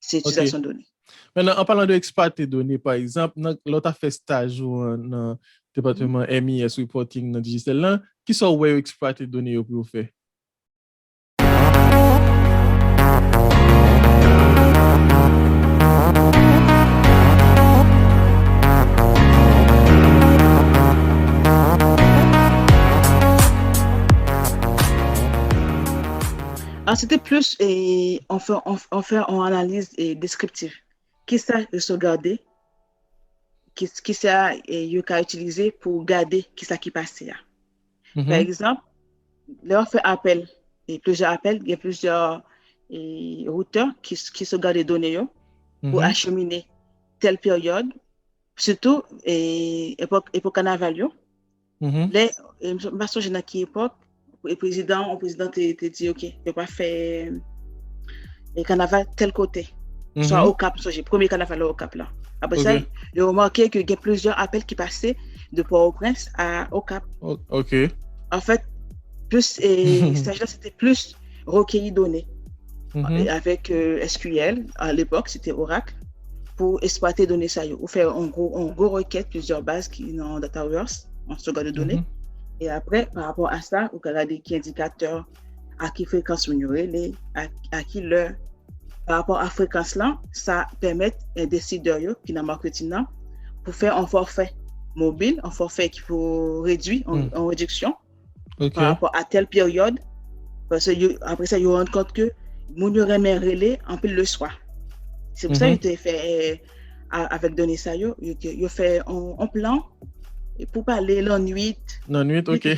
c'est utilisation de données. Maintenant, en parlant d'exploiter données, par exemple, l'autre fait stage dans le département MIS reporting dans digital là, qui sont où exploiter données pour faire? C'était plus on fait en analyse descriptive. Qui ça sauvegarder, qui ça il a utilisé pour garder qui ça qui passait. Par exemple, là on fait appel et plusieurs appels, il y a plusieurs routeurs qui sauvegardent les données pour acheminer telle période, surtout époque carnaval. Là, je ne sais pas qui époque. Le président te dit ok, je vais pas faire le carnaval tel côté, soit au Cap, soit j'ai premier carnaval au Cap là. Après ça, j'ai remarqué qu'il y a plusieurs appels qui passaient de Port-au-Prince au Cap. Ok. En fait, plus stage-là c'était plus recueillir données avec SQL à l'époque c'était Oracle pour exploiter données ça ou faire en gros requête plusieurs bases qui dans Dataverse en sauvegarde de données. Et après, par rapport à ça, vous regardez qui indicateur, à qui fréquence vous relais, à qui l'heure. Par rapport à fréquence là, ça permet un décideur qui dans marketing pour faire un forfait mobile, un forfait qui faut réduire en réduction par rapport à telle période. Parce que après ça, ils rendent compte que mon remet relais en pile le soir. C'est pour ça qu'il fait avec données ça, il fait un plan. Et pour parler la nuit. La nuit, ok.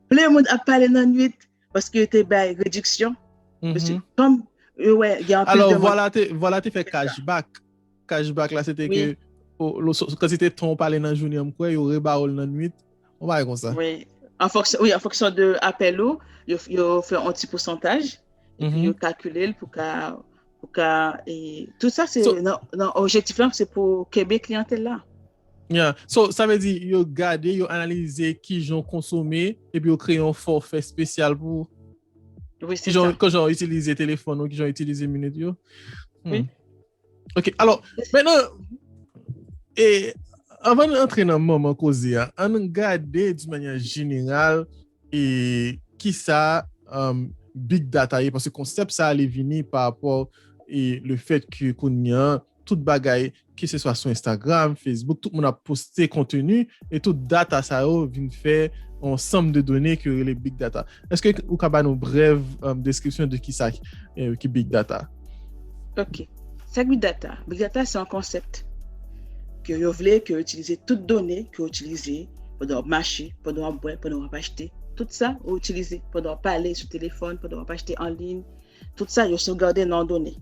Plein de monde a parlé la nuit parce que tu as une réduction. Comme, ouais, il y a un plus alors, de voilà, tu fais cashback. Cashback, là, c'était que quand c'était ton parler dans la journée, il y aurait barrel dans la nuit. On va comme ça. Oui, en fonction de appel, il fait un petit pourcentage et puis il calcule pour et tout ça, c'est l'objectif là, c'est pour Québec clientèle là. Yeah. So, ça veut dire, vous regardez, vous analysez qui j'ont consommé et puis vous créez un forfait spécial pour. Oui, c'est ça. Quand j'ai utilisé le téléphone ou qui j'ai utilisé minute. Oui. Ok, alors, maintenant, et avant d'entrer dans le moment causé, on regarde de manière générale et qui ça, big data, parce que le concept, ça allait venir par rapport et le fait que qu'on y a toute bagaille, que ce soit sur Instagram, Facebook, tout le monde a posté contenu et toute data ça vient faire ensemble de données que les big data. Est-ce que vous avez une brève description de qui ça qui big data? Ok, c'est big data. Big data c'est un concept que vous voulez que utiliser toutes données que vous utilisez pendant marcher, pendant boire, pendant acheter. Tout ça vous utilisez pendant parler sur téléphone, pendant acheter en ligne. Tout ça vous sauvegardez dans données.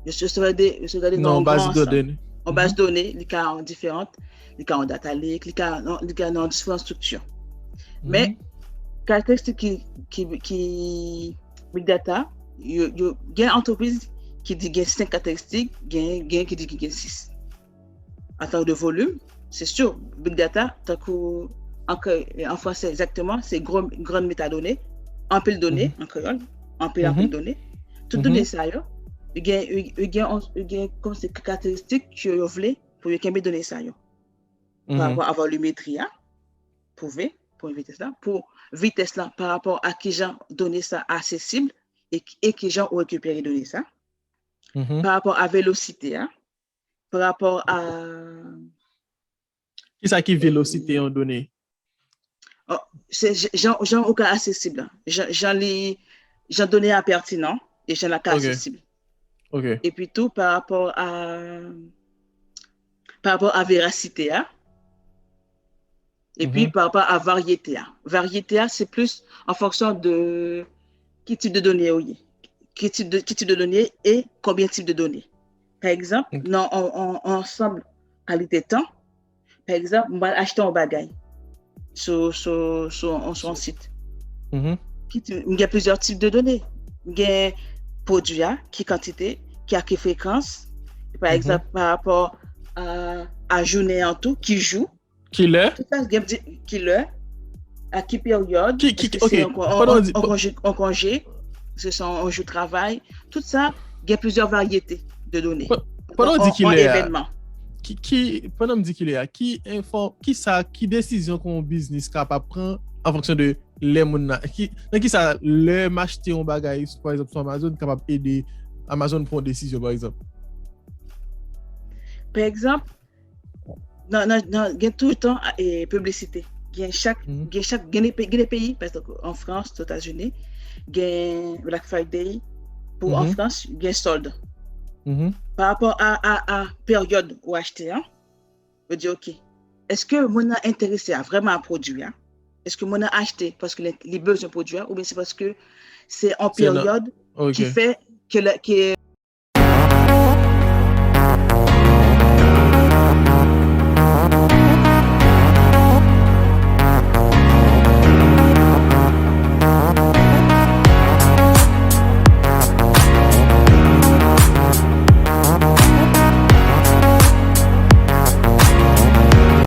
Vous sauvegardez dans base de données. En base de données, les cas en différentes, les cas en data lake, les cas dans différentes structures. Mais caractéristique qui big data, il y a une entreprise qui dit qu'il y a 5 caractéristiques, il y a qui dit qu'il y a 6. En termes de volume, c'est sûr, big data, en français exactement, c'est grande métadonnée, en pile données, en créole, en pile données. Toutes données ça, il y a comme ces caractéristiques que vous voulez pour les données ça. Par rapport à volumétrie, pour vitesse là, par rapport à qui gens donné ça accessible et qui gens ont récupéré les données ça. Par rapport à vélocité, par rapport à qui ça qui vélocité en données? C'est gens aucun accessible. J'en donné à pertinent et j'en ai accessible. Okay. Et puis tout par rapport à véracité, et puis par rapport à variété. Variété, c'est plus en fonction de quel type de données il y a. Quel type de données et combien de types de données. Par exemple, dans ensemble qualité temps, par exemple, on va acheter un bagage sur un site. Il y a plusieurs types de données. Il y a produit, qui quantité, qui a quelle fréquence, par exemple, par rapport à journée en tout, qui joue. Qui l'est? Qui l'est, à quelle période, en congé. En congé. ce sont un jour de travail. Tout ça, il y a plusieurs variétés de données. Pendant En, dit qu'il en est événement. pendant me dit qu'il est là, qui décision qu'on business capable prendre en fonction de les moun qui ça le m'acheter un bagage par exemple sur Amazon capable aider Amazon prendre décision par exemple. Par exemple, il y a tout le temps publicité. Il y a des pays, par exemple en France, aux États-Unis, il y a Black Friday. Pour en France, il y a solde. Par rapport à période où acheter, je dis OK. Est-ce que mon a intéressé à vraiment un produit? Est-ce que mon a acheté parce que les besoins produits ou bien c'est parce que c'est en période qui fait que